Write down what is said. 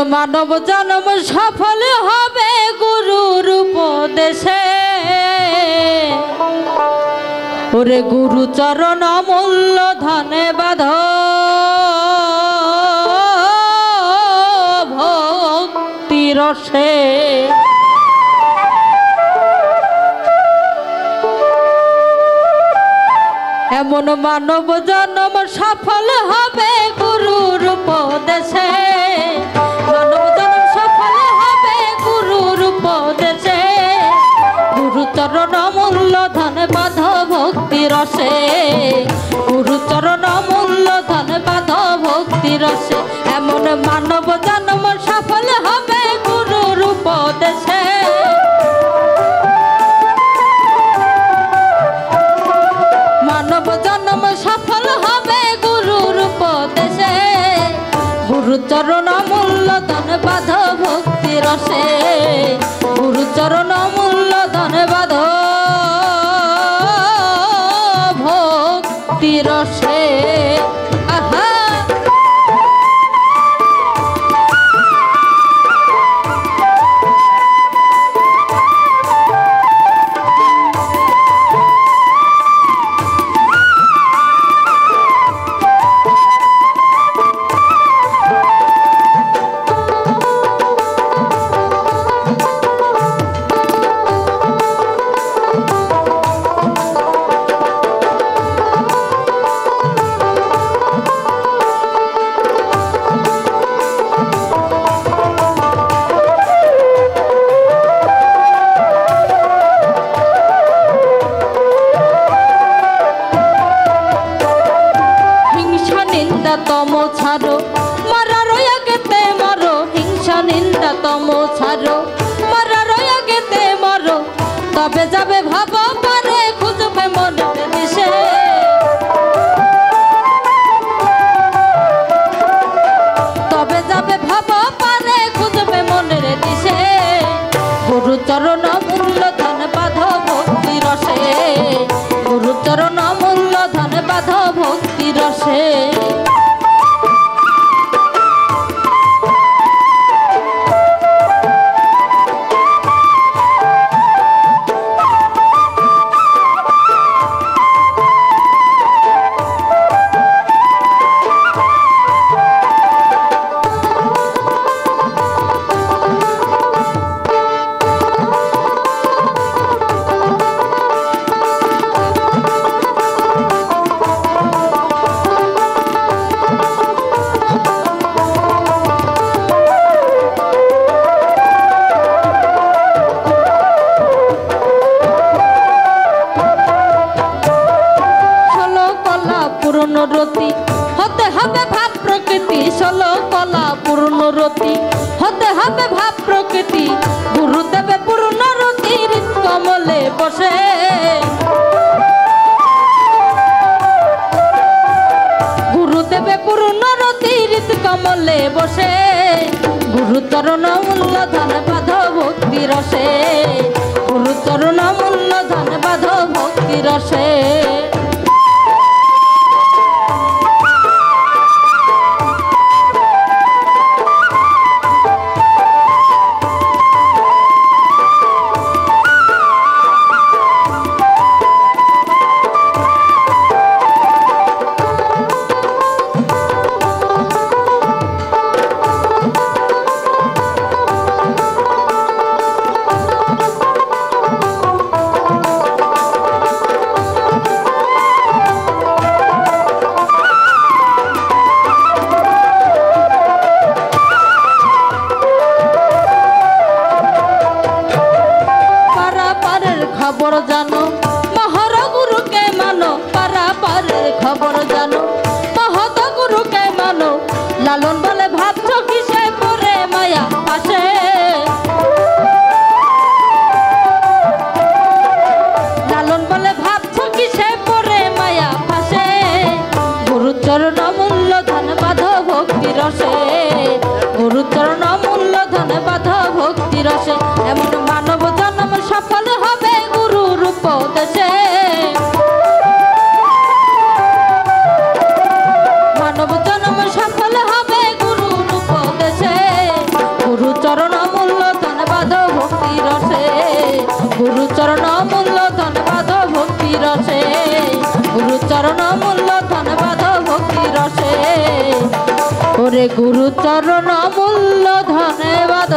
মানব জন্ম সফল হবে গুরুর উপদেশে ওরে গুরু চরণ অমূল্য ধনে বাঁধ ভক্তি রসে এমন মানব জন্ম সফল হবে গুরুর উপদেশে মানব জন্ম সফল হবে গুরুর উপদেশে গুরু চরণ অমূল্য ধনে বাঁধ ভক্তি রসে গুরু চরণ অমূল্য ধনে বাঁধ ভক্তি রসে এমন মানব জন্ম সফল হবে গুরুর উপদেশে মানব জন্ম সফল হবে গুরুর উপদেশে গুরু চরণ অমূল্য ধনে বাঁধ ভক্তি রসে গুরু চরণ অমূল্য ধনে বাঁধ ভক্তি রসে আহা তম ছাড়ো মরার আগেতে মরো হিংসা নিন্দা তম ছাড়ো মরার আগেতে মরো তবে যাবে ভাব পারে খুঁজবে মনের দিশে তবে যাবে ভাব পারে খুঁজবে মনের দিশে গুরু চরণ মূল্য ধন বাঁধ ভক্তি রসে গুরু চরণ মূল্য ধন বাঁধ ভক্তি রসে পূর্ণরতি হতে হবে ভাব প্রকৃতি ষোলো কলা পূর্ণরতি হতে হবে ভাব প্রকৃতি গুরুদেবে পূর্ণরতি কমলে বসে গুরুদেবে পূর্ণরতি কমলে বসে গুরু চরণ মূল্য ধন বাঁধ ভক্তি রসে গুরু চরণ মূল্য ধন বাঁধ ভক্তি রসে খবর জানো মহর গুরুকে মানো পারাপারের খবর জানো মহত গুরুকে মানো লালন বলে ভাবছো কিসে পরে মায়া পাশে লালন বলে ভাবছো কিসে পরে মায়া পাশে গুরু চরণ মূল্য ধন বাঁধ ভক্তি রসে গুরু চরণ মূল্য ধন বাঁধ ভক্তি রসে এমন মানব জন্ম সফল হবে গুরুর উপদেশে মূল্য ধন বাধ ভক্তি রসে ওরে গুরুচরণ মূল্য ধনে বাধ